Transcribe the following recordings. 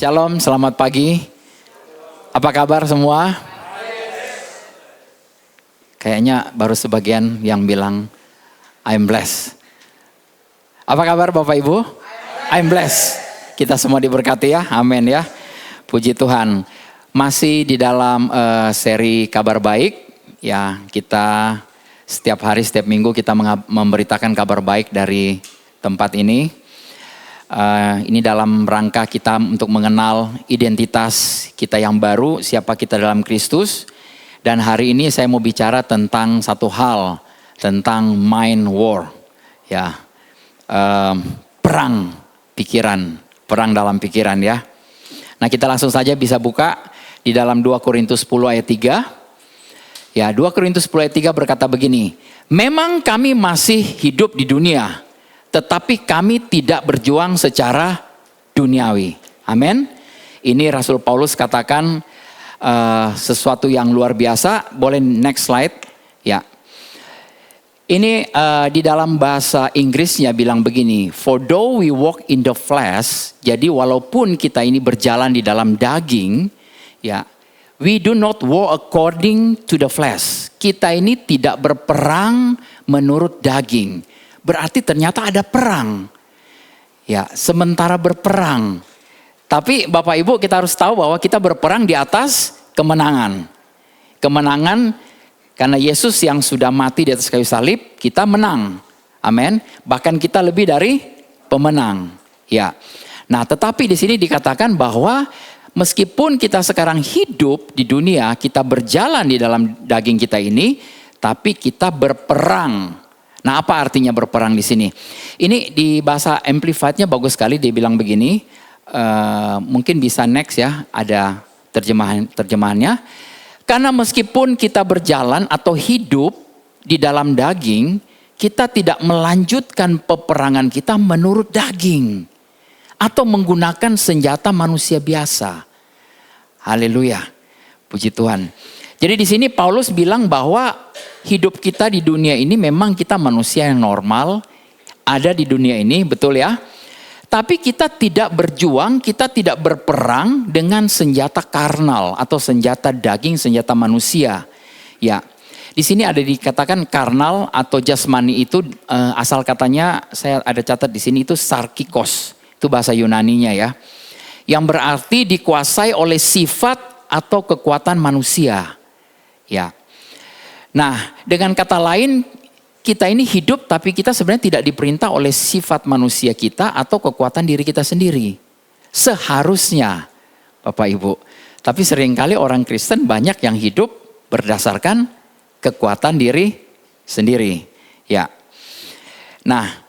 Shalom, selamat pagi. Apa kabar semua? Kayaknya baru sebagian yang bilang I'm blessed. Apa kabar Bapak Ibu? I'm blessed. Kita semua diberkati ya, amin ya. Puji Tuhan. Masih di dalam seri kabar baik. Ya, kita setiap hari, setiap minggu kita memberitakan kabar baik dari tempat ini. Ini dalam rangka kita untuk mengenal identitas kita yang baru, siapa kita dalam Kristus. Dan hari ini saya mau bicara tentang satu hal, tentang mind war, ya, perang pikiran, perang dalam pikiran ya. Nah kita langsung saja bisa buka di dalam 2 Korintus 10 ayat 3. Ya, 2 Korintus 10 ayat 3 berkata begini, memang kami masih hidup di dunia, tetapi kami tidak berjuang secara duniawi. Amin. Ini Rasul Paulus katakan sesuatu yang luar biasa. Boleh next slide. Ya. Ini di dalam bahasa Inggrisnya bilang begini. For though we walk in the flesh. Jadi walaupun kita ini berjalan di dalam daging. Ya. We do not war according to the flesh. Kita ini tidak berperang menurut daging. Berarti ternyata ada perang. Ya, sementara berperang. Tapi Bapak Ibu kita harus tahu bahwa kita berperang di atas kemenangan. Kemenangan karena Yesus yang sudah mati di atas kayu salib, kita menang. Amin. Bahkan kita lebih dari pemenang. Ya. Nah, tetapi di sini dikatakan bahwa meskipun kita sekarang hidup di dunia, kita berjalan di dalam daging kita ini, tapi kita berperang. Nah, apa artinya berperang di sini? Ini di bahasa Amplified-nya bagus sekali, dia bilang begini. Mungkin bisa next ya, ada terjemahannya. Karena meskipun kita berjalan atau hidup di dalam daging, kita tidak melanjutkan peperangan kita menurut daging atau menggunakan senjata manusia biasa. Haleluya, puji Tuhan. Jadi di sini Paulus bilang bahwa hidup kita di dunia ini memang kita manusia yang normal, ada di dunia ini, betul ya. Tapi kita tidak berjuang, kita tidak berperang dengan senjata karnal atau senjata daging, senjata manusia. Ya, di sini ada dikatakan karnal atau jasmani itu asal katanya saya ada catat di sini itu sarkikos, itu bahasa Yunaninya ya, yang berarti dikuasai oleh sifat atau kekuatan manusia. Ya, nah dengan kata lain kita ini hidup tapi kita sebenarnya tidak diperintah oleh sifat manusia kita atau kekuatan diri kita sendiri. Seharusnya Bapak Ibu. Tapi seringkali orang Kristen banyak yang hidup berdasarkan kekuatan diri sendiri. Ya. Nah,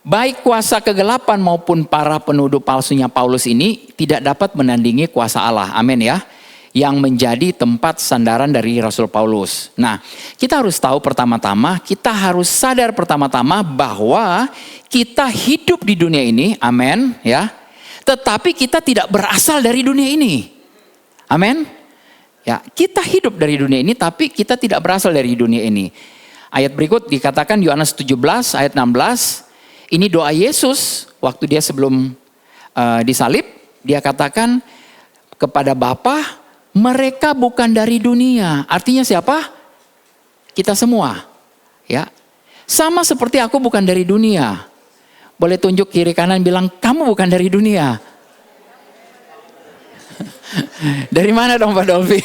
baik kuasa kegelapan maupun para penuduh palsunya Paulus ini tidak dapat menandingi kuasa Allah. Amin ya. Yang menjadi tempat sandaran dari Rasul Paulus. Nah, kita harus tahu pertama-tama, kita harus sadar pertama-tama bahwa kita hidup di dunia ini, amin, ya. Tetapi kita tidak berasal dari dunia ini. Amin. Ya, kita hidup dari dunia ini tapi kita tidak berasal dari dunia ini. Ayat berikut dikatakan Yohanes 17 ayat 16. Ini doa Yesus waktu dia sebelum disalib, dia katakan kepada Bapa, mereka bukan dari dunia. Artinya siapa? Kita semua. Ya. Sama seperti aku bukan dari dunia. Boleh tunjuk kiri kanan bilang kamu bukan dari dunia. Dari mana dong Pak Dolfi?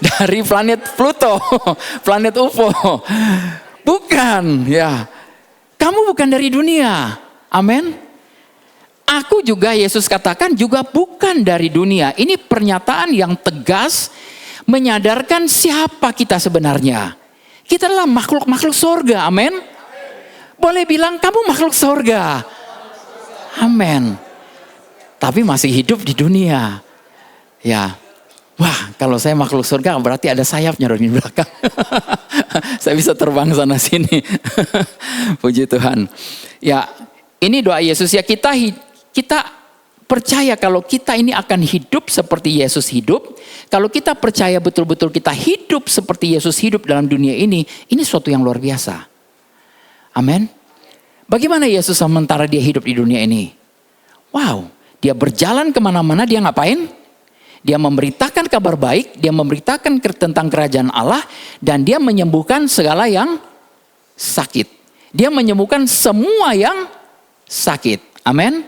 Dari planet Pluto, planet UFO. Bukan, ya. Kamu bukan dari dunia. Amin. Aku juga Yesus katakan juga bukan dari dunia. Ini pernyataan yang tegas menyadarkan siapa kita sebenarnya. Kita adalah makhluk-makhluk sorga. Amin. Boleh bilang kamu makhluk sorga. Amin. Tapi masih hidup di dunia. Ya. Wah, kalau saya makhluk surga berarti ada sayapnya di belakang. Saya bisa terbang sana sini. Puji Tuhan. Ya, ini doa Yesus ya, kita percaya kalau kita ini akan hidup seperti Yesus hidup. Kalau kita percaya betul-betul kita hidup seperti Yesus hidup dalam dunia ini suatu yang luar biasa. Amin. Bagaimana Yesus sementara dia hidup di dunia ini? Wow, Dia berjalan kemana-mana, dia ngapain? Dia memberitakan kabar baik, dia memberitakan tentang kerajaan Allah, dan dia menyembuhkan segala yang sakit. Dia menyembuhkan semua yang sakit. Amin.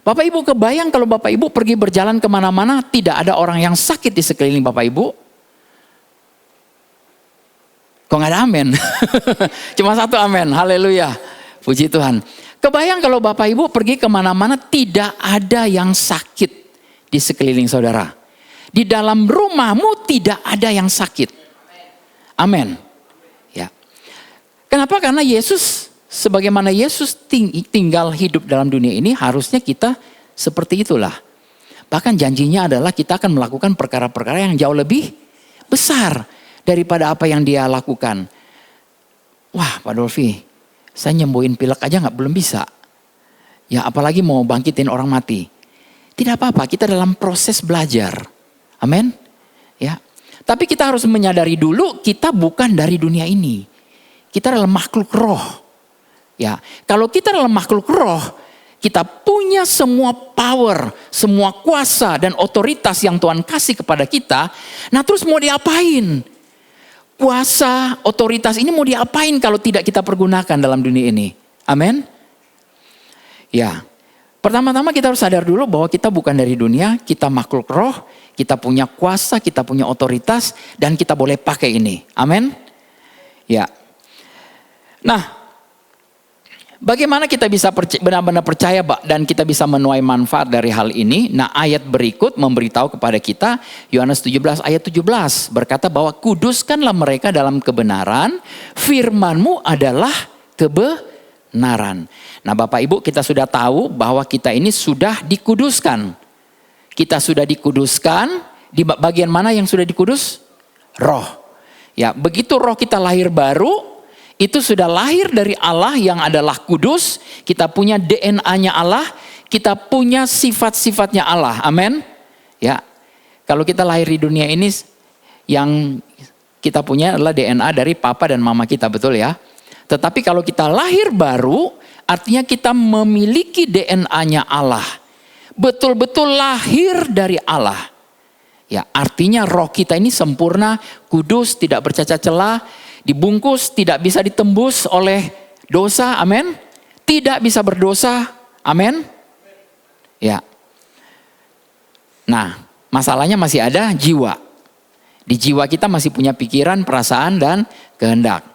Bapak Ibu kebayang kalau Bapak Ibu pergi berjalan kemana-mana, tidak ada orang yang sakit di sekeliling Bapak Ibu? Kok nggak ada amin? Cuma satu amin, haleluya. Puji Tuhan. Kebayang kalau Bapak Ibu pergi kemana-mana tidak ada yang sakit di sekeliling saudara. Di dalam rumahmu tidak ada yang sakit. Amin. Ya. Kenapa? Karena Yesus, sebagaimana Yesus tinggal hidup dalam dunia ini, harusnya kita seperti itulah. Bahkan janjinya adalah kita akan melakukan perkara-perkara yang jauh lebih besar daripada apa yang dia lakukan. Wah, Pak Dolfi, saya nyembuhin pilek aja belum bisa. Ya apalagi mau bangkitin orang mati. Tidak apa-apa, kita dalam proses belajar. Amin. Ya. Tapi kita harus menyadari dulu kita bukan dari dunia ini. Kita adalah makhluk roh. Ya, kalau kita adalah makhluk roh, kita punya semua power, semua kuasa dan otoritas yang Tuhan kasih kepada kita. Nah, terus mau diapain? Kuasa, otoritas ini mau diapain kalau tidak kita pergunakan dalam dunia ini? Amin. Ya. Pertama-tama kita harus sadar dulu bahwa kita bukan dari dunia, kita makhluk roh, kita punya kuasa, kita punya otoritas, dan kita boleh pakai ini. Amin. Ya. Nah, bagaimana kita bisa benar-benar percaya dan kita bisa menuai manfaat dari hal ini? Nah, ayat berikut memberitahu kepada kita, Yohanes 17 ayat 17 berkata bahwa kuduskanlah mereka dalam kebenaran, firman-Mu adalah kebenaran. Nah, Bapak Ibu, kita sudah tahu bahwa kita ini sudah dikuduskan. Kita sudah dikuduskan, di bagian mana yang sudah dikudus? Roh. Ya, begitu roh kita lahir baru, itu sudah lahir dari Allah yang adalah kudus. Kita punya DNA-nya Allah. Kita punya sifat-sifatnya Allah. Amin. Ya. Kalau kita lahir di dunia ini, yang kita punya adalah DNA dari papa dan mama kita, betul ya. Tetapi kalau kita lahir baru, artinya kita memiliki DNA-nya Allah. Betul-betul lahir dari Allah. Ya, artinya roh kita ini sempurna, kudus, tidak bercacat celah. Dibungkus, tidak bisa ditembus oleh dosa, amin. Tidak bisa berdosa, amin. Ya. Nah, masalahnya masih ada jiwa. Di jiwa kita masih punya pikiran, perasaan, dan kehendak.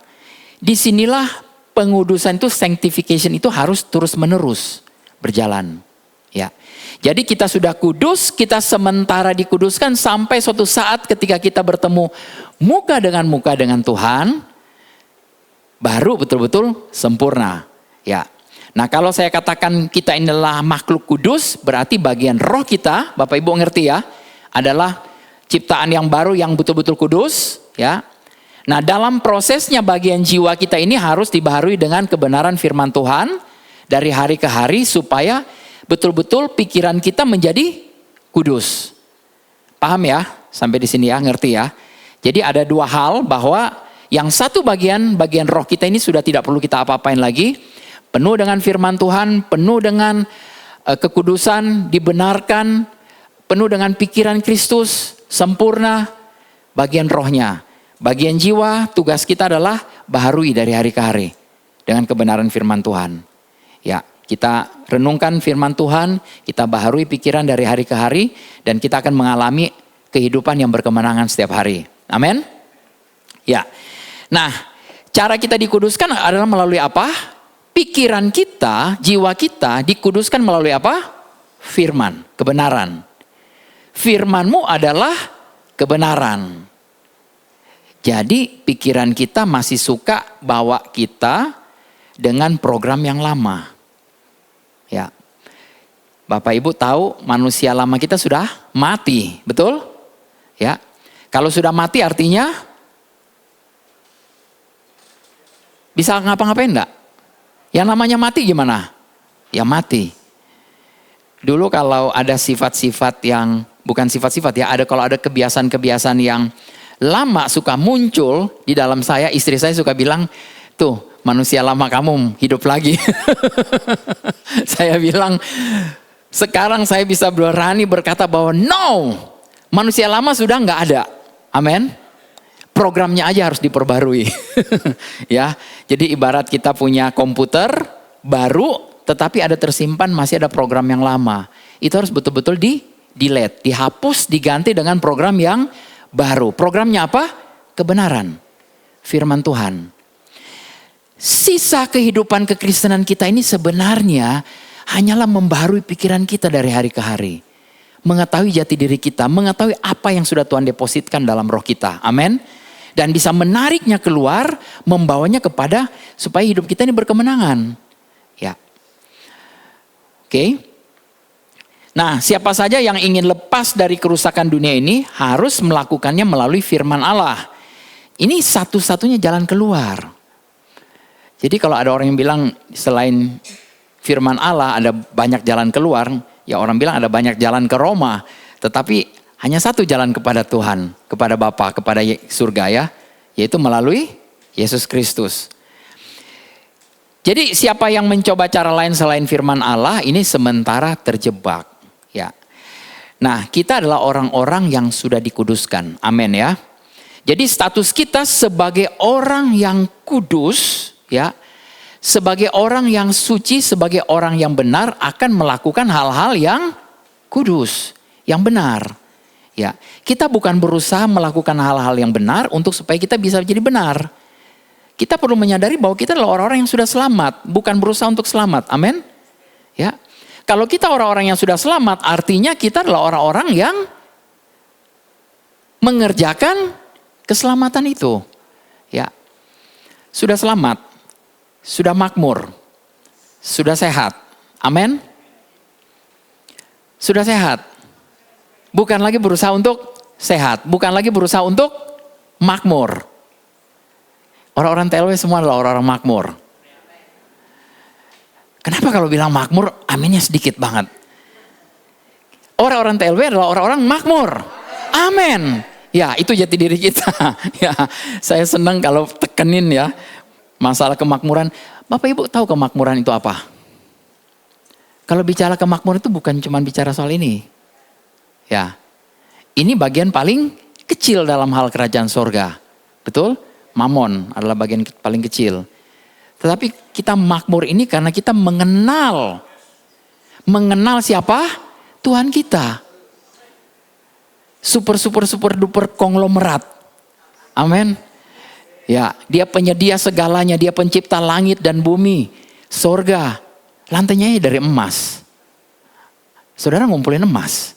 Disinilah pengudusan itu, sanctification itu harus terus menerus berjalan. Ya. Jadi kita sudah kudus, kita sementara dikuduskan sampai suatu saat ketika kita bertemu muka dengan Tuhan, baru betul-betul sempurna. Ya. Nah, kalau saya katakan kita inilah makhluk kudus, berarti bagian roh kita, Bapak Ibu ngerti ya, adalah ciptaan yang baru yang betul-betul kudus, ya. Nah, dalam prosesnya bagian jiwa kita ini harus dibaharui dengan kebenaran firman Tuhan dari hari ke hari supaya betul-betul pikiran kita menjadi kudus. Paham ya? Sampai di sini ya, ngerti ya? Jadi ada dua hal, bahwa yang satu bagian roh kita ini sudah tidak perlu kita apa-apain lagi. Penuh dengan firman Tuhan, penuh dengan kekudusan, dibenarkan, penuh dengan pikiran Kristus, sempurna. Bagian rohnya. Bagian jiwa, tugas kita adalah baharui dari hari ke hari dengan kebenaran firman Tuhan. Ya. Kita renungkan firman Tuhan, kita baharui pikiran dari hari ke hari, dan kita akan mengalami kehidupan yang berkemenangan setiap hari. Amin. Ya. Nah, cara kita dikuduskan adalah melalui apa? Pikiran kita, jiwa kita dikuduskan melalui apa? Firman, kebenaran. Firman-Mu adalah kebenaran. Jadi pikiran kita masih suka bawa kita dengan program yang lama. Ya, Bapak Ibu tahu manusia lama kita sudah mati, betul? Ya, kalau sudah mati artinya bisa ngapa-ngapain enggak? Yang namanya mati gimana? Ya mati. Dulu kalau ada sifat-sifat yang, bukan sifat-sifat ya, kalau ada kebiasaan-kebiasaan yang lama suka muncul di dalam saya, istri saya suka bilang, tuh manusia lama kamu hidup lagi. Saya bilang, Sekarang saya bisa berani berkata bahwa no, manusia lama sudah nggak ada. Amin. Programnya aja harus diperbarui. Ya, jadi ibarat kita punya komputer baru, tetapi ada tersimpan masih ada program yang lama. Itu harus betul-betul delete, dihapus, diganti dengan program yang baru. Programnya apa? Kebenaran, firman Tuhan. Sisa kehidupan kekristenan kita ini sebenarnya hanyalah membaharui pikiran kita dari hari ke hari. Mengetahui jati diri kita, mengetahui apa yang sudah Tuhan depositkan dalam roh kita. Amin. Dan bisa menariknya keluar, membawanya kepada supaya hidup kita ini berkemenangan. Ya. Oke. Nah, siapa saja yang ingin lepas dari kerusakan dunia ini harus melakukannya melalui firman Allah. Ini satu-satunya jalan keluar. Jadi kalau ada orang yang bilang selain firman Allah ada banyak jalan keluar, ya orang bilang ada banyak jalan ke Roma. Tetapi hanya satu jalan kepada Tuhan, kepada Bapa, kepada surga ya, yaitu melalui Yesus Kristus. Jadi siapa yang mencoba cara lain selain firman Allah ini sementara terjebak. Ya. Nah, kita adalah orang-orang yang sudah dikuduskan. Amin ya. Jadi status kita sebagai orang yang kudus, ya, sebagai orang yang suci, sebagai orang yang benar akan melakukan hal-hal yang kudus, yang benar. Ya, kita bukan berusaha melakukan hal-hal yang benar untuk supaya kita bisa jadi benar. Kita perlu menyadari bahwa kita adalah orang-orang yang sudah selamat, bukan berusaha untuk selamat. Amin. Ya. Kalau kita orang-orang yang sudah selamat, artinya kita adalah orang-orang yang mengerjakan keselamatan itu. Ya. Sudah selamat, sudah makmur, sudah sehat. Amin. Sudah sehat. Bukan lagi berusaha untuk sehat, bukan lagi berusaha untuk makmur. Orang-orang TLW semua adalah orang-orang makmur. Kenapa kalau bilang makmur, aminnya sedikit banget. Orang-orang TLW adalah orang-orang makmur. Amin. Ya, itu jati diri kita. Ya, saya senang kalau tekenin ya masalah kemakmuran. Bapak Ibu tahu kemakmuran itu apa? Kalau bicara kemakmuran itu bukan cuma bicara soal ini. Ya, ini bagian paling kecil dalam hal kerajaan sorga. Betul? Mamon adalah bagian paling kecil. Tetapi kita makmur ini karena kita mengenal siapa? Tuhan kita. Super duper konglomerat. Amin. Ya, dia penyedia segalanya, dia pencipta langit dan bumi, sorga. Lantainya dari emas. Saudara ngumpulin emas.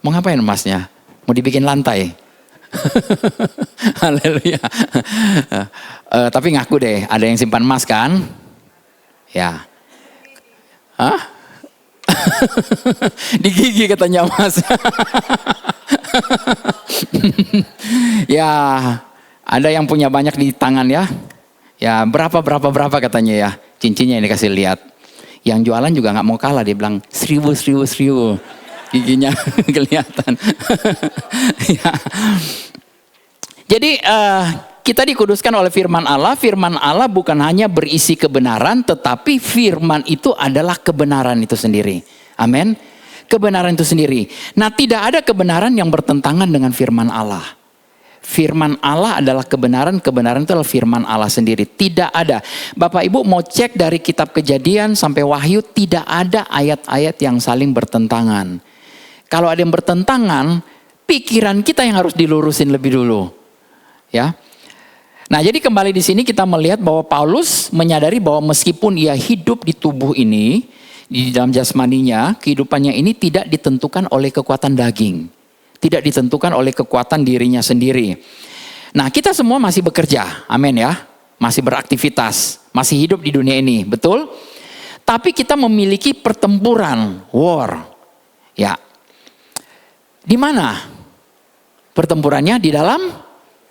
Mau ngapain emasnya? Mau dibikin lantai? Haleluya. Tapi ngaku deh, ada yang simpan emas kan? Ya. Hah? Di gigi katanya Mas. Ya, ada yang punya banyak di tangan ya. Ya, berapa katanya ya. Cincinnya ini kasih lihat. Yang jualan juga nggak mau kalah, dia bilang 1000. Giginya kelihatan. Ya. Jadi kita dikuduskan oleh firman Allah. Firman Allah bukan hanya berisi kebenaran, tetapi firman itu adalah kebenaran itu sendiri. Amin. Kebenaran itu sendiri. Nah, tidak ada kebenaran yang bertentangan dengan firman Allah. Firman Allah adalah kebenaran itu adalah firman Allah sendiri. Tidak ada. Bapak Ibu mau cek dari kitab Kejadian sampai Wahyu, tidak ada ayat-ayat yang saling bertentangan. Kalau ada yang bertentangan, pikiran kita yang harus dilurusin lebih dulu. Ya. Nah, jadi kembali di sini kita melihat bahwa Paulus menyadari bahwa meskipun ia hidup di tubuh ini, di dalam jasmaninya, kehidupannya ini tidak ditentukan oleh kekuatan daging. Tidak ditentukan oleh kekuatan dirinya sendiri. Nah, kita semua masih bekerja, amin ya. Masih beraktivitas, masih hidup di dunia ini, betul? Tapi kita memiliki pertempuran, war. Ya. Di mana? Pertempurannya di dalam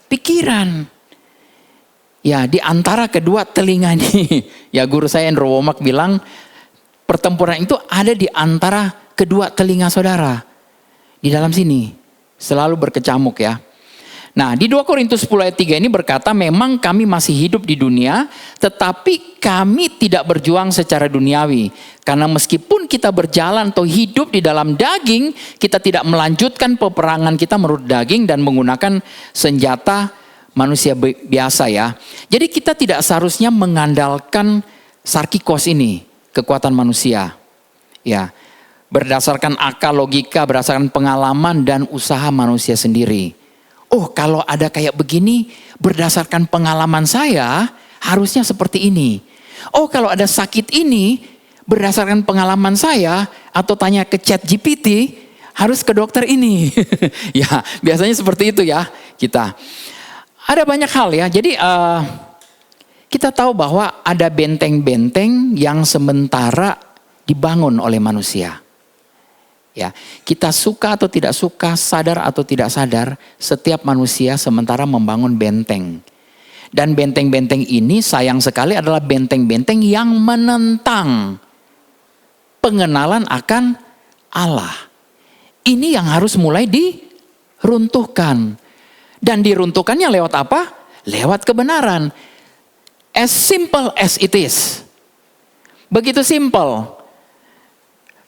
pikiran. Ya, di antara kedua telinga ini. Ya, guru saya Andrew Womack bilang, pertempuran itu ada di antara kedua telinga saudara. Di dalam sini. Selalu berkecamuk ya. Nah, di 2 Korintus 10 ayat 3 ini berkata, memang kami masih hidup di dunia, tetapi kami tidak berjuang secara duniawi. Karena meskipun kita berjalan atau hidup di dalam daging, kita tidak melanjutkan peperangan kita menurut daging dan menggunakan senjata manusia biasa ya. Jadi kita tidak seharusnya mengandalkan sarkikos ini, kekuatan manusia. Ya, berdasarkan akal, logika, berdasarkan pengalaman dan usaha manusia sendiri. Oh, kalau ada kayak begini, berdasarkan pengalaman saya, harusnya seperti ini. Oh, kalau ada sakit ini, berdasarkan pengalaman saya, atau tanya ke ChatGPT, harus ke dokter ini. Ya, biasanya seperti itu ya kita. Ada banyak hal ya, jadi kita tahu bahwa ada benteng-benteng yang sementara dibangun oleh manusia. Ya, kita suka atau tidak suka, sadar atau tidak sadar, setiap manusia sementara membangun benteng. Dan benteng-benteng ini sayang sekali adalah benteng-benteng yang menentang pengenalan akan Allah. Ini yang harus mulai diruntuhkan. Dan diruntuhkannya lewat apa? Lewat kebenaran. As simple as it is. Begitu simple.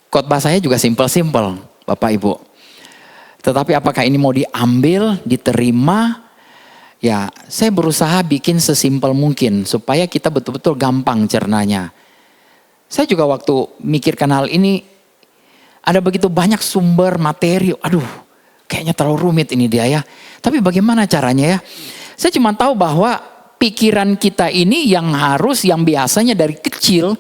Khotbah saya juga simple-simple, Bapak Ibu. Tetapi apakah ini mau diambil, diterima? Ya, saya berusaha bikin sesimpel mungkin supaya kita betul-betul gampang cernanya. Saya juga waktu mikirkan hal ini, ada begitu banyak sumber materi. Aduh, kayaknya terlalu rumit ini dia ya. Tapi bagaimana caranya ya? Saya cuma tahu bahwa pikiran kita ini yang biasanya dari kecil,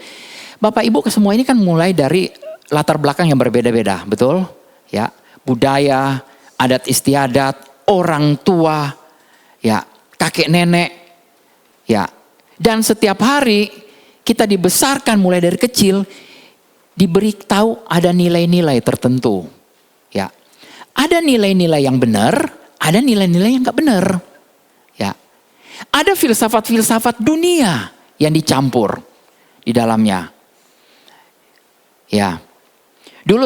Bapak Ibu semua ini kan mulai dari latar belakang yang berbeda-beda, betul? Ya, budaya, adat istiadat, orang tua, ya, kakek nenek, ya. Dan setiap hari kita dibesarkan mulai dari kecil, diberitahu ada nilai-nilai tertentu, ya. Ada nilai-nilai yang benar, ada nilai-nilai yang nggak benar, ya. Ada filsafat-filsafat dunia yang dicampur di dalamnya, ya. Dulu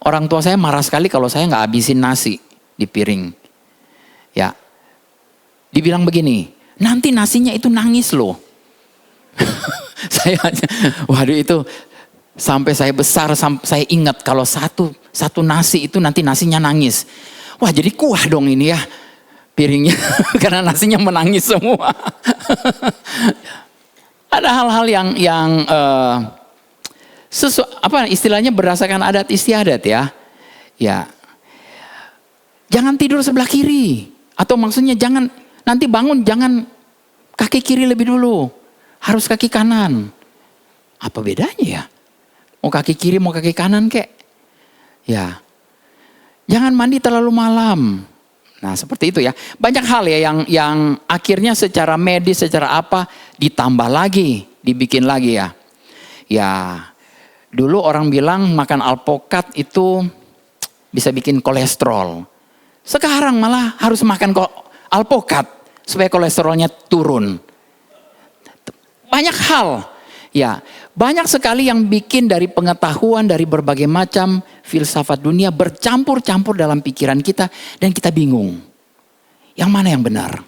orang tua saya marah sekali kalau saya nggak habisin nasi di piring. Ya, dibilang begini, nanti nasinya itu nangis loh. Waduh itu sampai saya besar, saya ingat kalau satu nasi itu nanti nasinya nangis. Wah jadi kuah dong ini ya piringnya, karena nasinya menangis semua. Ada hal-hal yang istilahnya berdasarkan adat istiadat ya. Ya. Jangan tidur sebelah kiri. Atau maksudnya nanti bangun jangan kaki kiri lebih dulu. Harus kaki kanan. Apa bedanya ya? Mau kaki kiri mau kaki kanan kek? Ya. Jangan mandi terlalu malam. Nah seperti itu ya. Banyak hal ya yang akhirnya secara medis, secara apa ditambah lagi, dibikin lagi ya. Ya. Dulu orang bilang makan alpukat itu bisa bikin kolesterol. Sekarang malah harus makan alpukat supaya kolesterolnya turun. Banyak hal. Ya, banyak sekali yang bikin dari pengetahuan dari berbagai macam filsafat dunia bercampur-campur dalam pikiran kita dan kita bingung. Yang mana yang benar?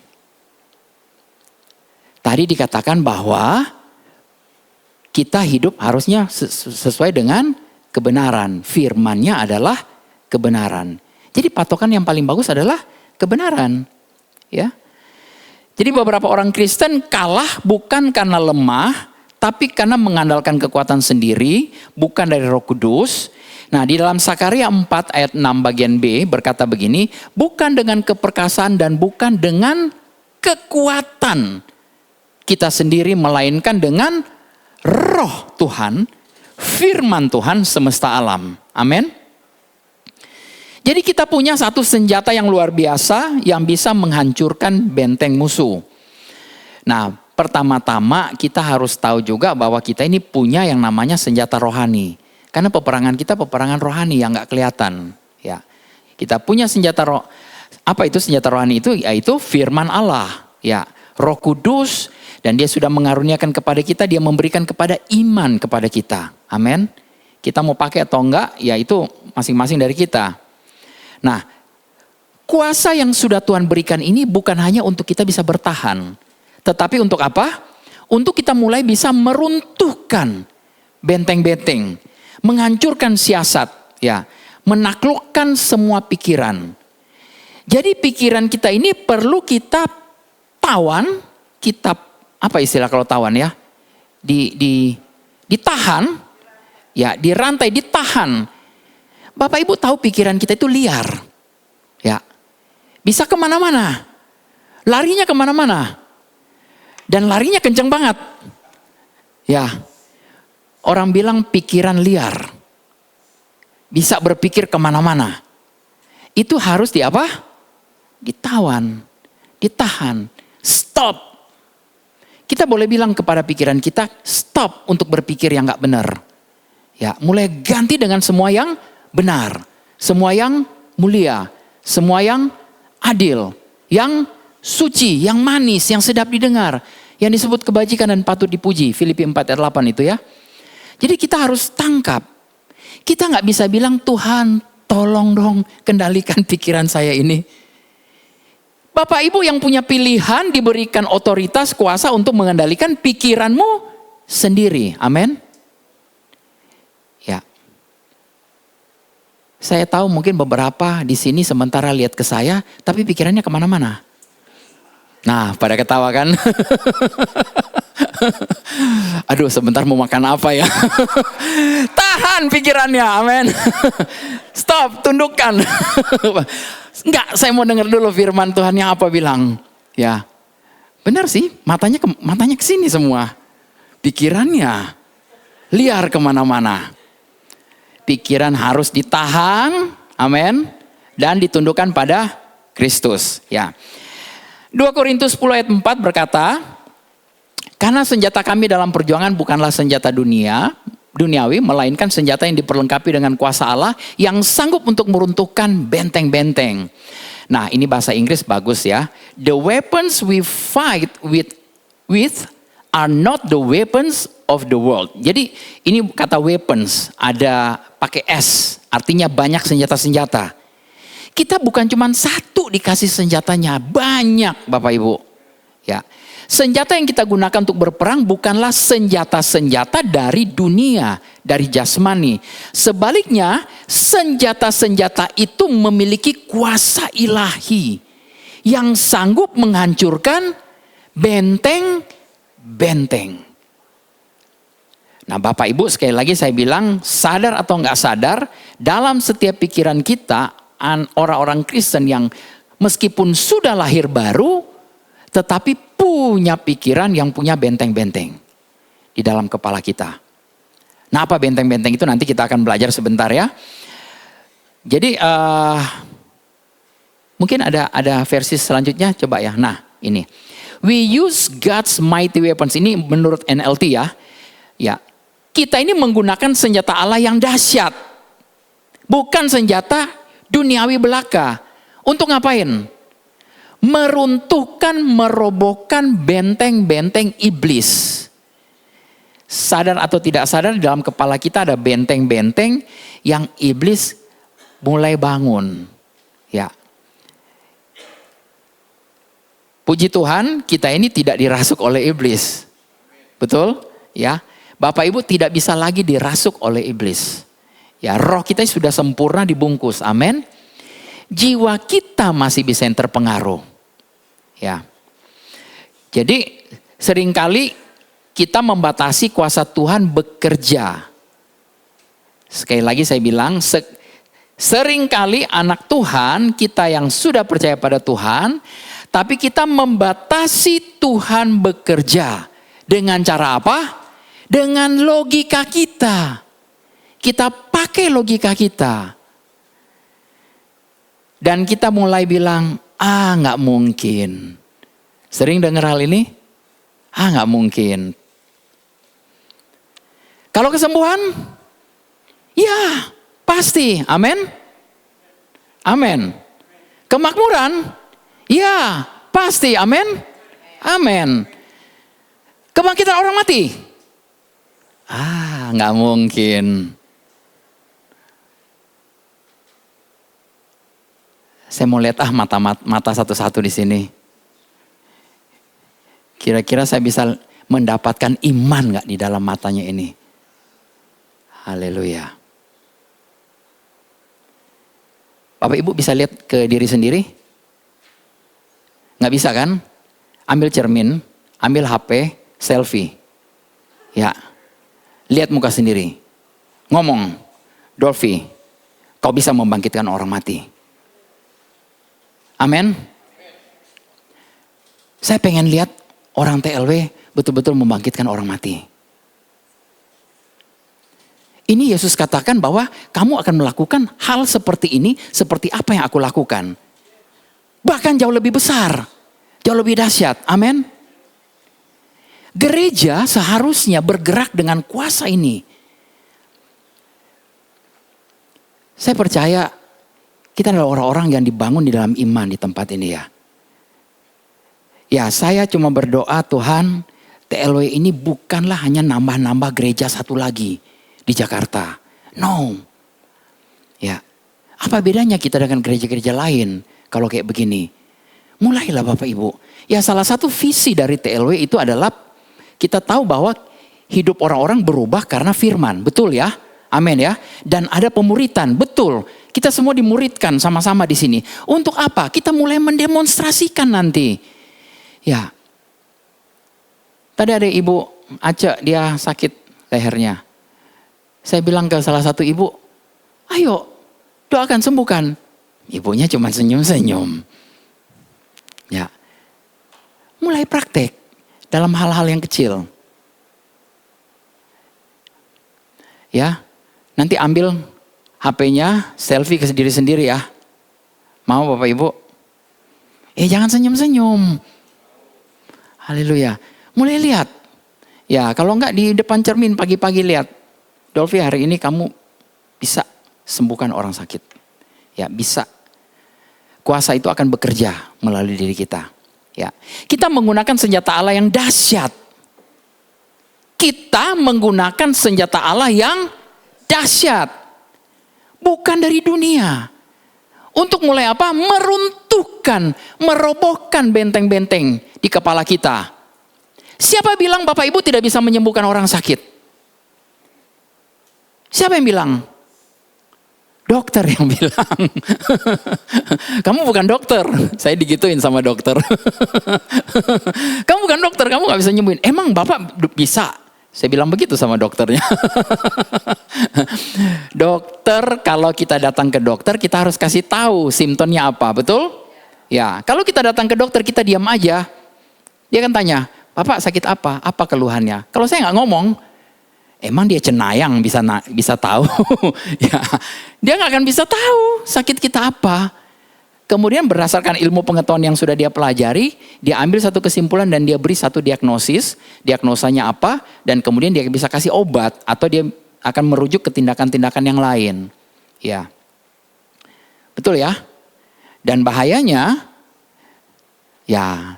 Tadi dikatakan bahwa kita hidup harusnya sesuai dengan kebenaran. Firman-Nya adalah kebenaran. Jadi patokan yang paling bagus adalah kebenaran. Ya. Jadi beberapa orang Kristen kalah bukan karena lemah, tapi karena mengandalkan kekuatan sendiri, bukan dari Roh Kudus. Nah, di dalam Sakaria 4 ayat 6 bagian B berkata begini, bukan dengan keperkasaan dan bukan dengan kekuatan kita sendiri, melainkan dengan Roh Tuhan, firman Tuhan semesta alam. Amin. Jadi kita punya satu senjata yang luar biasa yang bisa menghancurkan benteng musuh. Nah, pertama-tama kita harus tahu juga bahwa kita ini punya yang namanya senjata rohani. Karena peperangan kita peperangan rohani yang nggak kelihatan. Ya, kita punya senjata apa itu senjata rohani itu? Yaitu firman Allah. Ya, Roh Kudus. Dan dia sudah mengaruniakan kepada kita, dia memberikan kepada iman kepada kita. Amin. Kita mau pakai atau enggak, ya itu masing-masing dari kita. Nah, kuasa yang sudah Tuhan berikan ini bukan hanya untuk kita bisa bertahan. Tetapi untuk apa? Untuk kita mulai bisa meruntuhkan benteng-benteng. Menghancurkan siasat. Ya, menaklukkan semua pikiran. Jadi pikiran kita ini perlu kita tawan. Kita, apa istilah kalau tawan ya? Ditahan. Ya, dirantai, ditahan. Bapak Ibu tahu pikiran kita itu liar. Ya, bisa kemana-mana. Larinya kemana-mana. Dan larinya kencang banget. Ya, orang bilang pikiran liar. Bisa berpikir kemana-mana. Itu harus ditawan. Ditahan. Stop. Kita boleh bilang kepada pikiran kita, stop untuk berpikir yang gak benar. Ya, mulai ganti dengan semua yang benar. Semua yang mulia. Semua yang adil. Yang suci, yang manis, yang sedap didengar. Yang disebut kebajikan dan patut dipuji. Filipi 4 ayat 8 itu ya. Jadi kita harus tangkap. Kita gak bisa bilang, Tuhan tolong dong kendalikan pikiran saya ini. Bapak Ibu yang punya pilihan diberikan otoritas kuasa untuk mengendalikan pikiranmu sendiri. Amin. Ya. Saya tahu mungkin beberapa di sini sementara lihat ke saya, tapi pikirannya kemana-mana. Nah, pada ketawa kan? Aduh, sebentar mau makan apa ya? Tahan pikirannya, amin. Stop, tundukkan. Enggak, saya mau dengar dulu firman Tuhan yang apa bilang. Ya, benar sih, matanya ke sini semua. Pikirannya liar kemana-mana. Pikiran harus ditahan, amin. Dan ditundukkan pada Kristus, ya. 2 Korintus 10 ayat 4 berkata, karena senjata kami dalam perjuangan bukanlah senjata duniawi, melainkan senjata yang diperlengkapi dengan kuasa Allah yang sanggup untuk meruntuhkan benteng-benteng. Nah, ini bahasa Inggris bagus ya. The weapons we fight with are not the weapons of the world. Jadi ini kata weapons, ada pakai S, artinya banyak senjata-senjata. Kita bukan cuma satu dikasih senjatanya, banyak Bapak Ibu. Ya, senjata yang kita gunakan untuk berperang bukanlah senjata-senjata dari dunia, dari jasmani. Sebaliknya, senjata-senjata itu memiliki kuasa ilahi yang sanggup menghancurkan benteng-benteng. Nah, Bapak Ibu, sekali lagi saya bilang, sadar atau enggak sadar, dalam setiap pikiran kita, orang-orang Kristen yang meskipun sudah lahir baru, tetapi punya pikiran yang punya benteng-benteng di dalam kepala kita. Nah, apa benteng-benteng itu nanti kita akan belajar sebentar ya. Jadi mungkin ada versi selanjutnya, coba ya. Nah, ini. We use God's mighty weapons. Ini menurut NLT ya. Ya, kita ini menggunakan senjata Allah yang dahsyat. Bukan senjata duniawi belaka. Untuk ngapain? Meruntuhkan, merobohkan benteng-benteng iblis. Sadar atau tidak sadar, dalam kepala kita ada benteng-benteng yang iblis mulai bangun. Ya. Puji Tuhan, kita ini tidak dirasuk oleh iblis. Betul? Ya. Bapak Ibu tidak bisa lagi dirasuk oleh iblis. Ya, roh kita sudah sempurna dibungkus. Amin. Jiwa kita masih bisa yang terpengaruh. Ya. Jadi seringkali kita membatasi kuasa Tuhan bekerja. Sekali lagi saya bilang, seringkali anak Tuhan, kita yang sudah percaya pada Tuhan, tapi kita membatasi Tuhan bekerja. Dengan cara apa? Dengan logika kita. Kita pakai logika kita. Dan kita mulai bilang, nggak mungkin. Sering dengar hal ini? Nggak mungkin. Kalau kesembuhan? Ya, pasti. Amin. Amin. Kemakmuran? Ya, pasti. Amin. Amin. Kebangkitan orang mati? Nggak mungkin. Saya mau lihat mata satu-satu di sini. Kira-kira saya bisa mendapatkan iman gak di dalam matanya ini? Haleluya. Bapak Ibu bisa lihat ke diri sendiri? Gak bisa kan? Ambil cermin, ambil HP, selfie. Ya, lihat muka sendiri. Ngomong, Dolphy, kau bisa membangkitkan orang mati. Amin. Saya pengen lihat orang TLW betul-betul membangkitkan orang mati. Ini Yesus katakan bahwa kamu akan melakukan hal seperti ini, seperti apa yang aku lakukan. Bahkan jauh lebih besar, jauh lebih dahsyat. Amin. Gereja seharusnya bergerak dengan kuasa ini. Saya percaya kita adalah orang-orang yang dibangun di dalam iman di tempat ini ya. Ya, saya cuma berdoa, Tuhan, TLW ini bukanlah hanya nambah-nambah gereja satu lagi di Jakarta. No. Ya. Apa bedanya kita dengan gereja-gereja lain kalau kayak begini? Mulailah Bapak Ibu. Ya, salah satu visi dari TLW itu adalah kita tahu bahwa hidup orang-orang berubah karena firman. Betul ya? Amin ya. Dan ada pemuritan. Betul. Kita semua dimuridkan sama-sama di sini. Untuk apa? Kita mulai mendemonstrasikan nanti. Ya. Tadi ada Ibu Ace, dia sakit lehernya. Saya bilang ke salah satu ibu, ayo doakan sembuhkan. Ibunya cuma senyum-senyum. Ya. Mulai praktek dalam hal-hal yang kecil. Ya. Nanti ambil HP-nya, selfie ke diri sendiri ya. Mau Bapak Ibu? Jangan senyum-senyum. Haleluya. Mulai lihat. Ya, kalau enggak di depan cermin pagi-pagi lihat. Dolphy, hari ini kamu bisa sembuhkan orang sakit. Ya, bisa. Kuasa itu akan bekerja melalui diri kita. Ya. Kita menggunakan senjata Allah yang dahsyat. Kita menggunakan senjata Allah yang dahsyat. Bukan dari dunia. Untuk mulai apa? Meruntuhkan, merobohkan benteng-benteng di kepala kita. Siapa bilang Bapak Ibu tidak bisa menyembuhkan orang sakit? Siapa yang bilang? Dokter yang bilang. Kamu bukan dokter. Saya digituin sama dokter. Kamu bukan dokter, kamu gak bisa nyembuhin. Emang Bapak bisa? Saya bilang begitu sama dokternya. Dokter, kalau kita datang ke dokter, kita harus kasih tahu simptomnya apa, betul? Ya, kalau kita datang ke dokter, kita diam aja. Dia akan tanya, Bapak sakit apa? Apa keluhannya? Kalau saya nggak ngomong, emang dia cenayang bisa tahu? Ya, dia nggak akan bisa tahu sakit kita apa. Kemudian berdasarkan ilmu pengetahuan yang sudah dia pelajari, dia ambil satu kesimpulan dan dia beri satu diagnosis, diagnosanya apa, dan kemudian dia bisa kasih obat atau dia akan merujuk ke tindakan-tindakan yang lain. Ya. Betul ya? Dan bahayanya, ya,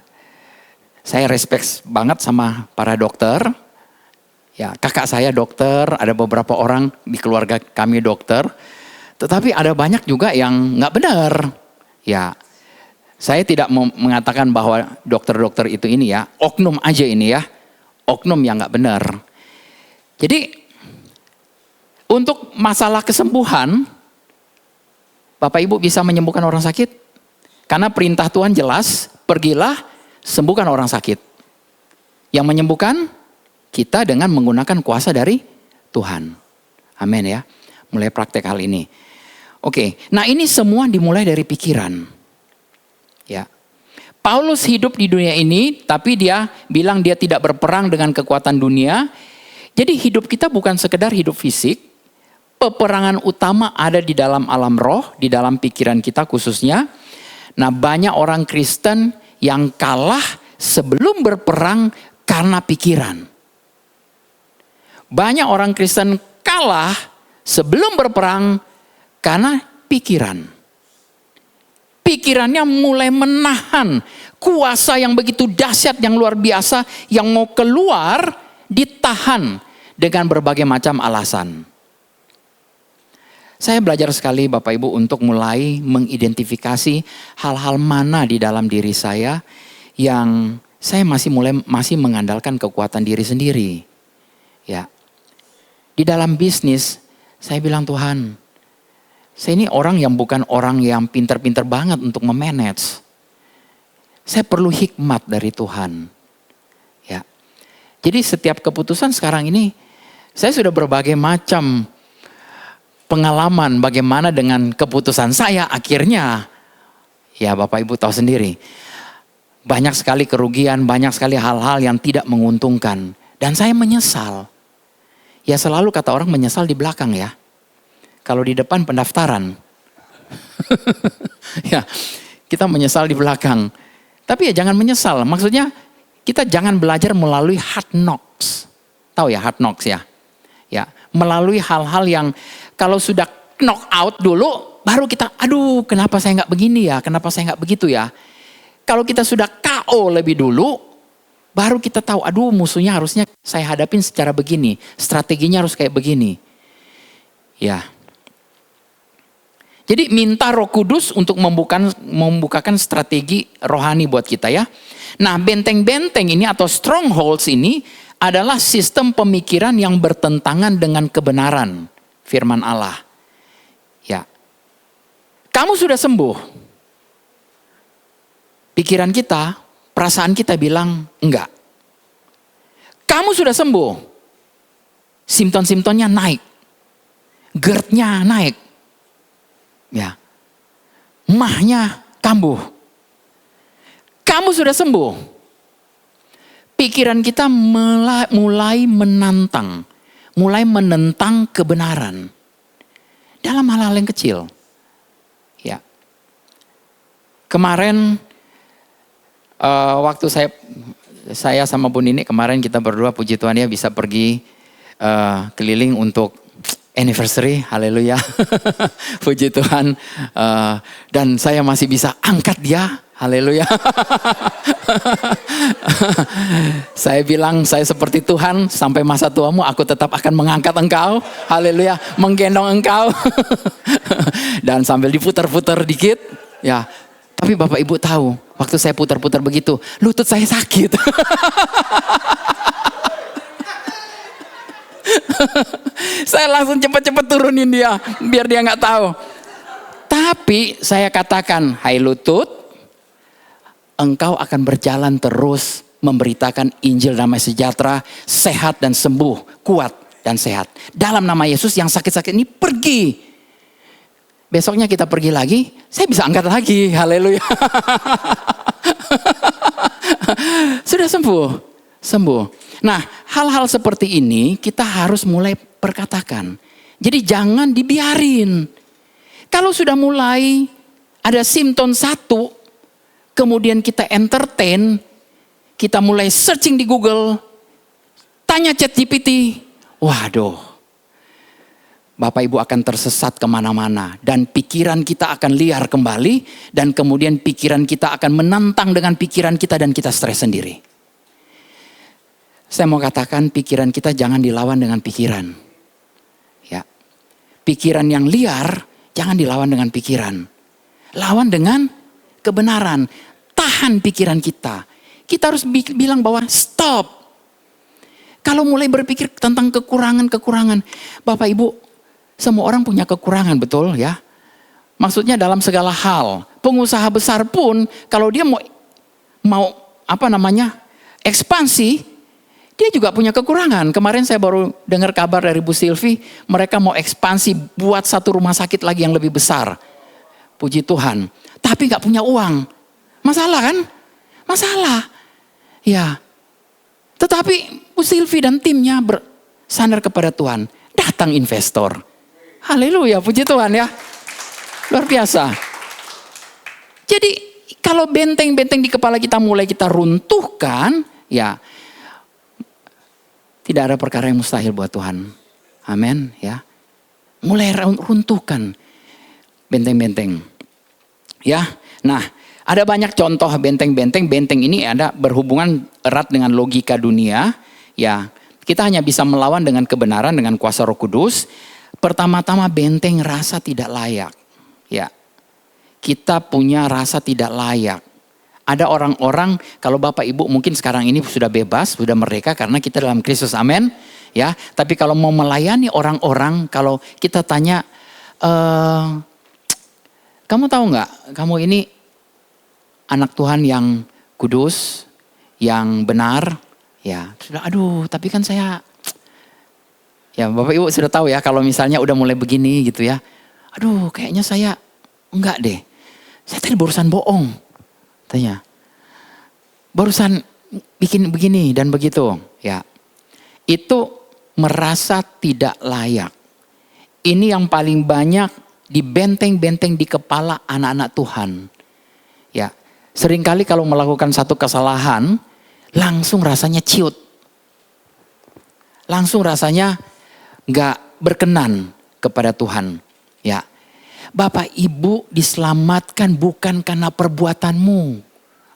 saya respect banget sama para dokter. Ya, kakak saya dokter, ada beberapa orang di keluarga kami dokter. Tetapi ada banyak juga yang nggak benar. Ya, saya tidak mengatakan bahwa dokter-dokter itu ini ya, oknum aja ini ya, oknum yang nggak benar. Jadi untuk masalah kesembuhan, Bapak Ibu bisa menyembuhkan orang sakit, karena perintah Tuhan jelas, pergilah sembuhkan orang sakit. Yang menyembuhkan kita dengan menggunakan kuasa dari Tuhan. Amin ya, mulai praktek hal ini. Oke, nah ini semua dimulai dari pikiran. Ya. Paulus hidup di dunia ini, tapi dia bilang dia tidak berperang dengan kekuatan dunia. Jadi hidup kita bukan sekedar hidup fisik. Peperangan utama ada di dalam alam roh, di dalam pikiran kita khususnya. Nah, banyak orang Kristen yang kalah sebelum berperang karena pikiran. Banyak orang Kristen kalah sebelum berperang karena pikiran. Pikirannya mulai menahan kuasa yang begitu dahsyat, yang luar biasa, yang mau keluar ditahan dengan berbagai macam alasan. Saya belajar sekali Bapak Ibu untuk mulai mengidentifikasi hal-hal mana di dalam diri saya yang saya masih mengandalkan kekuatan diri sendiri. Ya. Di dalam bisnis saya bilang, Tuhan, saya ini orang yang bukan orang yang pintar-pintar banget untuk memanage. Saya perlu hikmat dari Tuhan. Ya. Jadi setiap keputusan sekarang ini saya sudah berbagai macam pengalaman bagaimana dengan keputusan saya akhirnya, ya Bapak Ibu tahu sendiri, banyak sekali kerugian, banyak sekali hal-hal yang tidak menguntungkan. Dan saya menyesal. Ya selalu kata orang menyesal di belakang ya. Kalau di depan pendaftaran. Ya, kita menyesal di belakang. Tapi ya jangan menyesal, maksudnya kita jangan belajar melalui hard knocks. Tahu ya hard knocks ya? Ya, melalui hal-hal yang kalau sudah knock out dulu, baru kita, aduh kenapa saya nggak begini ya, kenapa saya nggak begitu ya. Kalau kita sudah KO lebih dulu, baru kita tahu, aduh musuhnya harusnya saya hadapin secara begini, strateginya harus kayak begini. Ya. Jadi minta Roh Kudus untuk membukakan strategi rohani buat kita ya. Nah benteng-benteng ini atau strongholds ini adalah sistem pemikiran yang bertentangan dengan kebenaran firman Allah. Ya. Kamu sudah sembuh. Pikiran kita, perasaan kita bilang enggak. Kamu sudah sembuh. Simptom-simptomnya naik. GERD-nya naik. Ya. Mahnya kambuh. Kamu sudah sembuh. Pikiran kita mulai menantang. Mulai menentang kebenaran. Dalam hal-hal yang kecil. Ya. Kemarin waktu saya sama Bu Nini kemarin kita berdua puji Tuhan ya bisa pergi keliling untuk anniversary, haleluya. Puji Tuhan. Dan saya masih bisa angkat dia, haleluya. Saya bilang saya seperti Tuhan, sampai masa tuamu aku tetap akan mengangkat engkau, haleluya, menggendong engkau. Dan sambil diputar-putar dikit, ya. Tapi Bapak Ibu tahu, waktu saya putar-putar begitu, lutut saya sakit. Saya langsung cepat-cepat turunin dia, biar dia nggak tahu. Tapi saya katakan, hai lutut, engkau akan berjalan terus memberitakan Injil damai sejahtera, sehat dan sembuh, kuat dan sehat. Dalam nama Yesus yang sakit-sakit ini pergi. Besoknya kita pergi lagi, saya bisa angkat lagi, haleluya. Sudah sembuh. Nah, hal-hal seperti ini kita harus mulai perkatakan. Jadi jangan dibiarin. Kalau sudah mulai ada simptom satu, kemudian kita entertain, kita mulai searching di Google, tanya ChatGPT, waduh. Bapak Ibu akan tersesat kemana-mana. Dan pikiran kita akan liar kembali. Dan kemudian pikiran kita akan menantang dengan pikiran kita dan kita stres sendiri. Saya mau katakan pikiran kita jangan dilawan dengan pikiran. Ya. Pikiran yang liar jangan dilawan dengan pikiran. Lawan dengan kebenaran. Tahan pikiran kita. Kita harus bilang bahwa stop. Kalau mulai berpikir tentang kekurangan-kekurangan. Bapak Ibu, semua orang punya kekurangan, betul ya. Maksudnya dalam segala hal. Pengusaha besar pun kalau dia mau ekspansi, dia juga punya kekurangan. Kemarin saya baru dengar kabar dari Bu Silvi, mereka mau ekspansi buat satu rumah sakit lagi yang lebih besar. Puji Tuhan. Tapi gak punya uang. Masalah kan? Masalah. Ya. Tetapi Bu Silvi dan timnya bersandar kepada Tuhan. Datang investor. Haleluya, puji Tuhan ya. Luar biasa. Jadi kalau benteng-benteng di kepala kita mulai kita runtuhkan, ya tidak ada perkara yang mustahil buat Tuhan. Amin ya. Mulai runtuhkan benteng-benteng. Ya. Nah, ada banyak contoh benteng-benteng. Benteng ini ada berhubungan erat dengan logika dunia. Ya, kita hanya bisa melawan dengan kebenaran dengan kuasa Roh Kudus. Pertama-tama benteng rasa tidak layak. Ya, kita punya rasa tidak layak. Ada orang-orang, kalau Bapak Ibu mungkin sekarang ini sudah bebas, sudah merdeka karena kita dalam Kristus, amin. Ya, tapi kalau mau melayani orang-orang, kalau kita tanya, kamu tahu nggak, kamu ini anak Tuhan yang kudus, yang benar, ya sudah. Aduh, tapi kan saya, ya Bapak Ibu sudah tahu ya, kalau misalnya udah mulai begini gitu ya, aduh kayaknya saya enggak deh, saya tadi barusan bohong, tanya, barusan bikin begini dan begitu, ya itu merasa tidak layak. Ini yang paling banyak di benteng-benteng di kepala anak-anak Tuhan. Ya, seringkali kalau melakukan satu kesalahan, langsung rasanya ciut. Langsung rasanya gak berkenan kepada Tuhan. Ya, Bapak Ibu diselamatkan bukan karena perbuatanmu.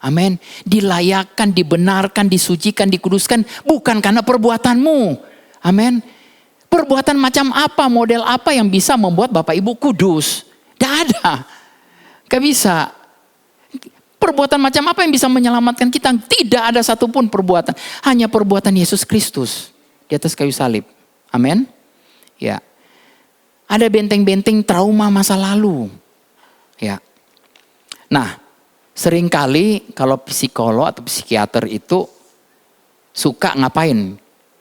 Amin. Dilayakkan, dibenarkan, disucikan, dikuduskan bukan karena perbuatanmu. Amin. Perbuatan macam apa, model apa yang bisa membuat Bapak Ibu kudus? Gak ada. Gak bisa. Perbuatan macam apa yang bisa menyelamatkan kita? Tidak ada satupun perbuatan. Hanya perbuatan Yesus Kristus di atas kayu salib. Amin. Ya. Ada benteng-benteng trauma masa lalu. Ya. Nah, seringkali kalau psikolog atau psikiater itu suka ngapain?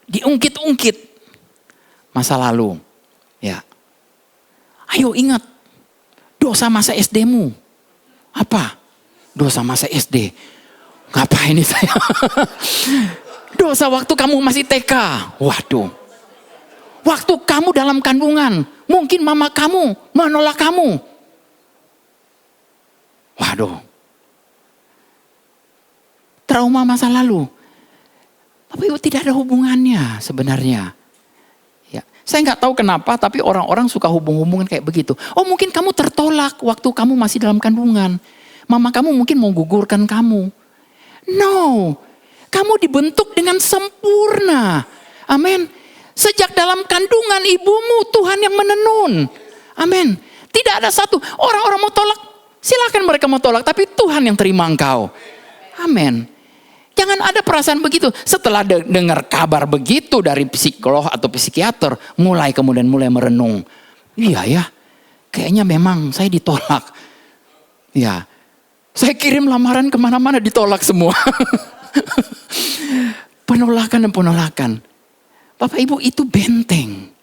Diungkit-ungkit masa lalu. Ya. Ayo ingat dosa masa SD-mu. Apa? Dosa masa SD. Ngapain ini saya? Dosa waktu kamu masih TK. Waduh. Waktu kamu dalam kandungan. Mungkin mama kamu menolak kamu. Waduh. Trauma masa lalu. Tapi tidak ada hubungannya sebenarnya. Ya, saya nggak tahu kenapa, tapi orang-orang suka hubung-hubungan kayak begitu. Oh mungkin kamu tertolak waktu kamu masih dalam kandungan. Mama kamu mungkin mau gugurkan kamu. No, kamu dibentuk dengan sempurna. Amin. Sejak dalam kandungan ibumu Tuhan yang menenun. Amin. Tidak ada satu, orang-orang mau tolak, silakan mereka mau tolak, tapi Tuhan yang terima engkau. Amin. Jangan ada perasaan begitu. Setelah dengar kabar begitu dari psikolog atau psikiater, kemudian mulai merenung. Iya ya, kayaknya memang saya ditolak. Ya, saya kirim lamaran kemana-mana ditolak semua. Penolakan dan penolakan. Bapak Ibu itu benteng.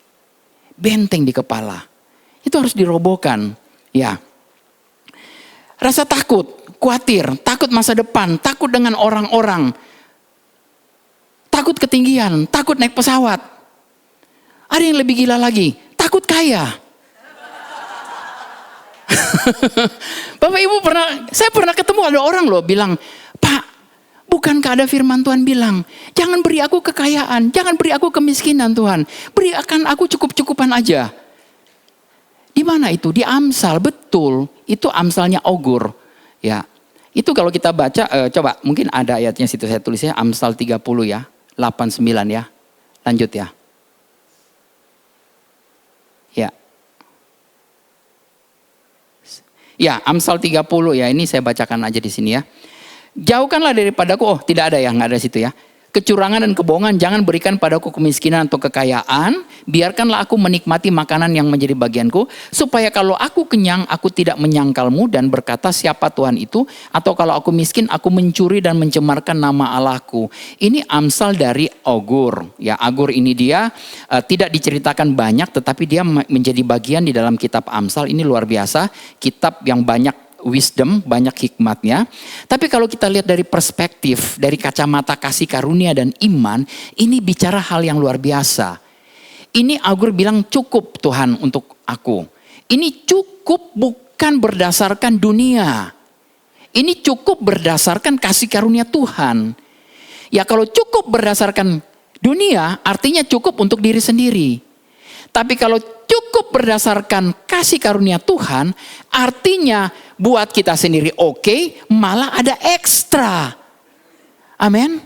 Benteng di kepala. Itu harus dirobohkan. Ya. Rasa takut, khawatir, takut masa depan, takut dengan orang-orang. Takut ketinggian, takut naik pesawat. Ada yang lebih gila lagi, takut kaya. Bapak Ibu saya pernah ketemu ada orang loh bilang, Pak, bukankah ada firman Tuhan bilang, jangan beri aku kekayaan, jangan beri aku kemiskinan Tuhan, berikan aku cukup-cukupan aja. Di mana itu? Di Amsal, betul. Itu Amsalnya Ogur. Ya, itu kalau kita baca, coba mungkin ada ayatnya situ saya tulisnya Amsal 30 ya, 8-9 ya. Lanjut ya. Ya. Ya, Amsal 30 ya, ini saya bacakan aja di sini ya. Jauhkanlah daripadaku, oh tidak ada ya, nggak ada situ ya. Kecurangan dan kebohongan jangan berikan padaku kemiskinan atau kekayaan. Biarkanlah aku menikmati makanan yang menjadi bagianku. Supaya kalau aku kenyang, aku tidak menyangkalmu dan berkata siapa Tuhan itu. Atau kalau aku miskin, aku mencuri dan mencemarkan nama Allahku. Ini Amsal dari Ogur. Ya, Ogur ini dia tidak diceritakan banyak, tetapi dia menjadi bagian di dalam kitab Amsal. Ini luar biasa, kitab yang banyak wisdom, banyak hikmatnya. Tapi kalau kita lihat dari perspektif, dari kacamata kasih karunia dan iman, ini bicara hal yang luar biasa. Ini Ogur bilang cukup Tuhan untuk aku. Ini cukup bukan berdasarkan dunia. Ini cukup berdasarkan kasih karunia Tuhan. Ya kalau cukup berdasarkan dunia, artinya cukup untuk diri sendiri. Tapi kalau cukup berdasarkan kasih karunia Tuhan, artinya buat kita sendiri oke, malah ada ekstra. Amin.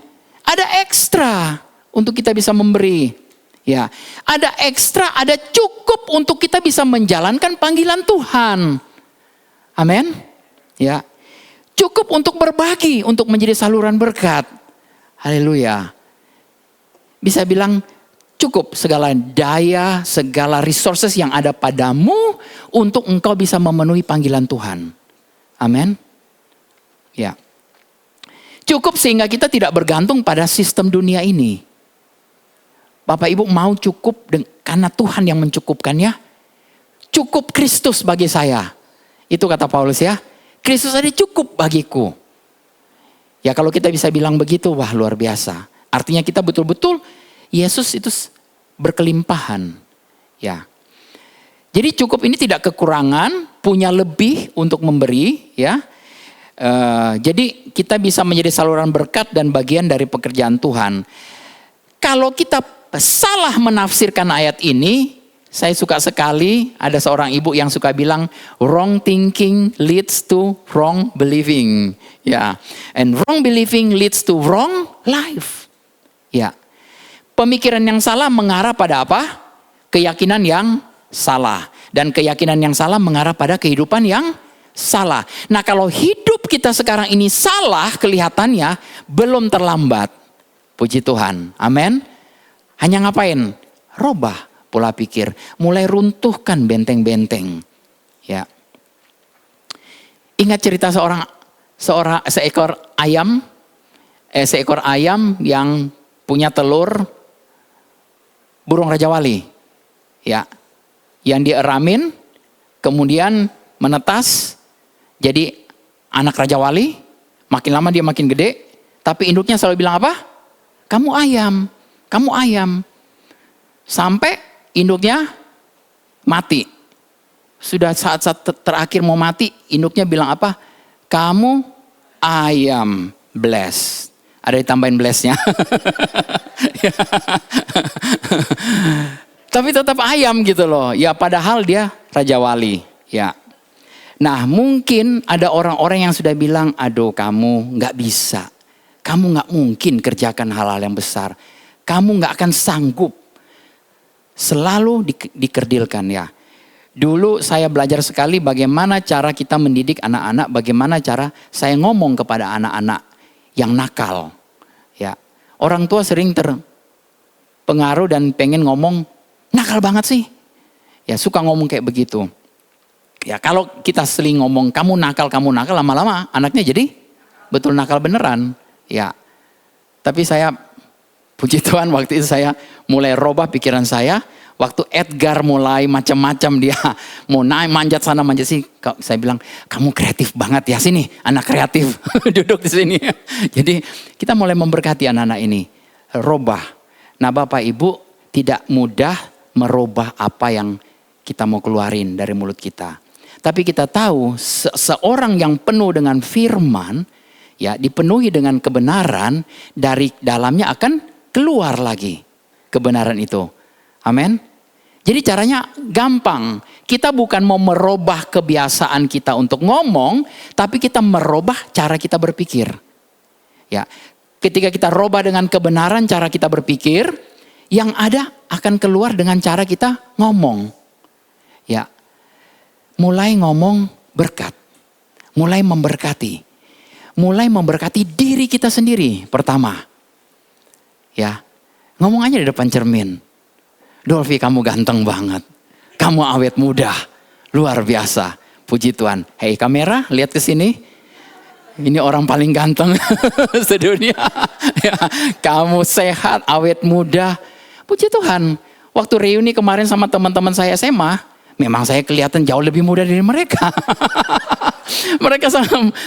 Ada ekstra untuk kita bisa memberi. Ya, ada ekstra, ada cukup untuk kita bisa menjalankan panggilan Tuhan. Amin. Ya. Cukup untuk berbagi, untuk menjadi saluran berkat. Haleluya. Bisa bilang cukup segala daya, segala resources yang ada padamu untuk engkau bisa memenuhi panggilan Tuhan. Amin. Ya. Cukup sehingga kita tidak bergantung pada sistem dunia ini. Bapak Ibu mau cukup karena Tuhan yang mencukupkannya. Cukup Kristus bagi saya. Itu kata Paulus ya. Kristus ada cukup bagiku. Ya kalau kita bisa bilang begitu, wah luar biasa. Artinya kita betul-betul Yesus itu berkelimpahan. Ya. Jadi cukup ini tidak kekurangan, punya lebih untuk memberi ya. Jadi kita bisa menjadi saluran berkat dan bagian dari pekerjaan Tuhan. Kalau kita salah menafsirkan ayat ini, saya suka sekali ada seorang ibu yang suka bilang wrong thinking leads to wrong believing. Ya, and wrong believing leads to wrong life. Ya. Pemikiran yang salah mengarah pada apa? Keyakinan yang salah, dan keyakinan yang salah mengarah pada kehidupan yang salah. Nah, kalau hidup kita sekarang ini salah kelihatannya, belum terlambat. Puji Tuhan. Amin. Hanya ngapain? Robah pola pikir. Mulai runtuhkan benteng-benteng. Ya. Ingat cerita seekor ayam yang punya telur burung Raja Wali. Ya. Yang dieramin, kemudian menetas jadi anak Raja Wali. Makin lama dia makin gede, tapi induknya selalu bilang apa? Kamu ayam. Kamu ayam. Sampai induknya mati. Sudah saat-saat terakhir mau mati, induknya bilang apa? Kamu ayam bless. Ada ditambahin blessnya. Tapi tetap ayam gitu loh. Ya padahal dia Raja Wali. Ya. Nah mungkin ada orang-orang yang sudah bilang, aduh kamu gak bisa. Kamu gak mungkin kerjakan hal-hal yang besar. Kamu gak akan sanggup. Selalu dikerdilkan ya. Dulu saya belajar sekali bagaimana cara kita mendidik anak-anak. Bagaimana cara saya ngomong kepada anak-anak yang nakal. Ya, orang tua sering terpengaruh dan pengen ngomong, nakal banget sih. Ya suka ngomong kayak begitu. Ya kalau kita sering ngomong, kamu nakal, lama-lama anaknya jadi betul nakal beneran. Ya, tapi saya puji Tuhan waktu itu saya mulai robah pikiran saya. Waktu Edgar mulai macam-macam dia mau naik manjat sana manjat sini. Saya bilang kamu kreatif banget ya sini anak kreatif duduk di sini. Jadi kita mulai memberkati anak-anak ini. Robah. Nah Bapak Ibu tidak mudah merubah apa yang kita mau keluarin dari mulut kita. Tapi kita tahu seorang yang penuh dengan firman. Ya dipenuhi dengan kebenaran dari dalamnya akan keluar lagi kebenaran itu. Amin. Jadi caranya gampang. Kita bukan mau merubah kebiasaan kita untuk ngomong, tapi kita merubah cara kita berpikir. Ya, ketika kita rubah dengan kebenaran cara kita berpikir, yang ada akan keluar dengan cara kita ngomong. Ya, mulai ngomong berkat, mulai memberkati. Mulai memberkati diri kita sendiri pertama. Ya, ngomong aja di depan cermin. Dolphy kamu ganteng banget. Kamu awet muda. Luar biasa. Puji Tuhan. Hei kamera lihat ke sini. Ini orang paling ganteng sedunia. Ya, kamu sehat, awet muda. Puji Tuhan. Waktu reuni kemarin sama teman-teman saya SMA. Memang saya kelihatan jauh lebih muda dari mereka. Mereka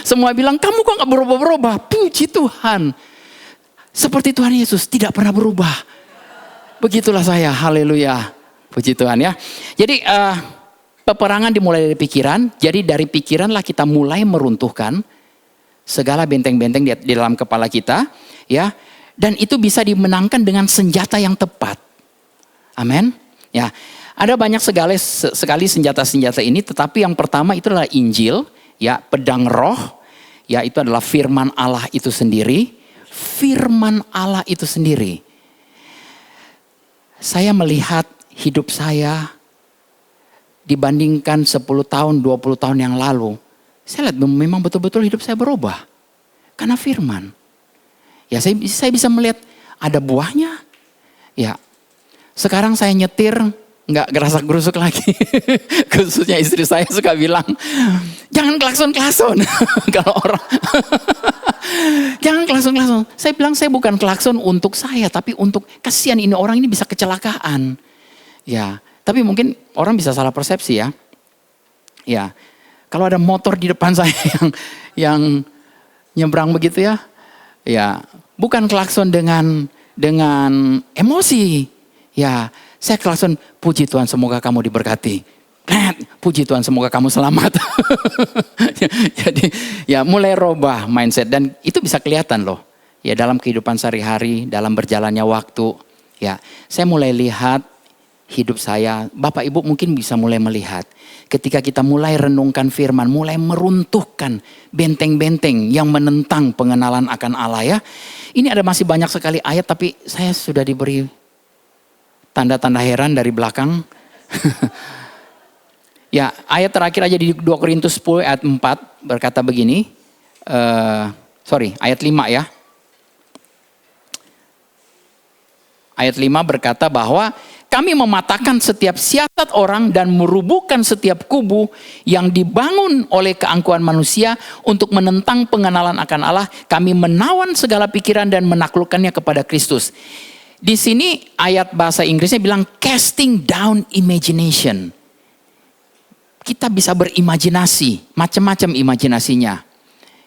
semua bilang, kamu kok gak berubah-berubah? Puji Tuhan. Seperti Tuhan Yesus tidak pernah berubah. Begitulah saya, haleluya. Puji Tuhan ya. Jadi peperangan dimulai dari pikiran. Jadi dari pikiranlah kita mulai meruntuhkan segala benteng-benteng di dalam kepala kita. Ya. Dan itu bisa dimenangkan dengan senjata yang tepat. Amin. Ya. Ada banyak sekali senjata-senjata ini. Tetapi yang pertama itu adalah Injil. Ya, pedang roh. Ya, itu adalah firman Allah itu sendiri. Firman Allah itu sendiri. saya melihat hidup saya dibandingkan 10 tahun, 20 tahun yang lalu. Saya lihat memang betul-betul hidup saya berubah. Karena firman. Ya saya bisa melihat ada buahnya. Ya, sekarang saya nyetir nggak gerasak-gerusuk lagi. Khususnya istri saya suka bilang, jangan klakson-klakson. Kalau orang, jangan klakson-klakson. Saya bilang saya bukan klakson untuk saya, tapi untuk kasihan ini orang ini bisa kecelakaan. Ya, tapi mungkin orang bisa salah persepsi ya. Ya, kalau ada motor di depan saya yang nyebrang begitu ya, ya bukan klakson dengan emosi. Ya, saya klakson, puji Tuhan semoga kamu diberkati. Puji Tuhan semoga kamu selamat. Jadi ya mulai robah mindset dan itu bisa kelihatan loh. Ya dalam kehidupan sehari-hari, dalam berjalannya waktu. Ya saya mulai lihat hidup saya. Bapak Ibu mungkin bisa mulai melihat. Ketika kita mulai renungkan firman, mulai meruntuhkan benteng-benteng yang menentang pengenalan akan Allah ya. Ini ada masih banyak sekali ayat tapi saya sudah diberi tanda-tanda heran dari belakang. Ya, ayat terakhir aja di 2 Korintus 10 ayat 4 berkata begini. Ayat 5 ya. Ayat 5 berkata bahwa kami mematahkan setiap siasat orang dan merubuhkan setiap kubu yang dibangun oleh keangkuhan manusia untuk menentang pengenalan akan Allah. Kami menawan segala pikiran dan menaklukkannya kepada Kristus. Di sini ayat bahasa Inggrisnya bilang casting down imagination. Kita bisa berimajinasi, macam-macam imajinasinya.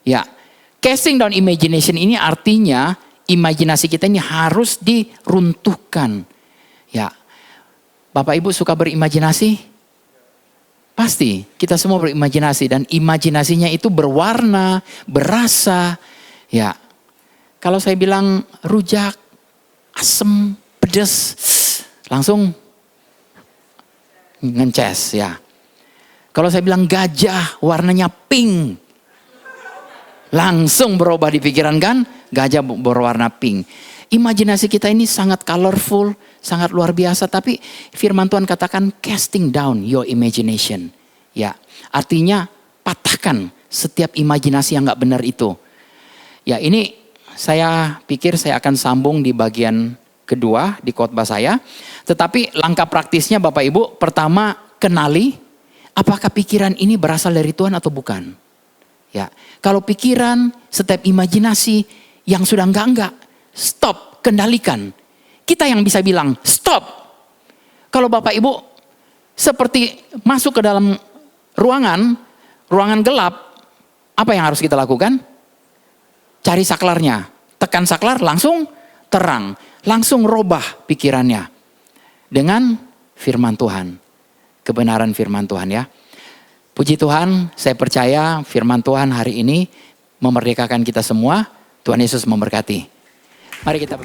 Ya, casting down imagination ini artinya imajinasi kita ini harus diruntuhkan. Ya, Bapak Ibu suka berimajinasi? Pasti, kita semua berimajinasi dan imajinasinya itu berwarna, berasa. Ya, kalau saya bilang rujak, asem, pedas, langsung ngences ya. Kalau saya bilang gajah, warnanya pink, langsung berubah di pikiran kan? Gajah berwarna pink. Imajinasi kita ini sangat colorful, sangat luar biasa. Tapi firman Tuhan katakan casting down your imagination. Ya, artinya patahkan setiap imajinasi yang gak benar itu. Ya ini saya pikir saya akan sambung di bagian kedua di khotbah saya. Tetapi langkah praktisnya Bapak Ibu, pertama kenali apakah pikiran ini berasal dari Tuhan atau bukan. Ya, kalau pikiran, setiap imajinasi yang sudah enggak, stop, kendalikan. Kita yang bisa bilang stop. Kalau Bapak Ibu seperti masuk ke dalam ruangan gelap, apa yang harus kita lakukan? Cari saklarnya, tekan saklar langsung terang, langsung robah pikirannya dengan firman Tuhan, kebenaran firman Tuhan ya. Puji Tuhan, saya percaya firman Tuhan hari ini memerdekakan kita semua. Tuhan Yesus memberkati. Mari kita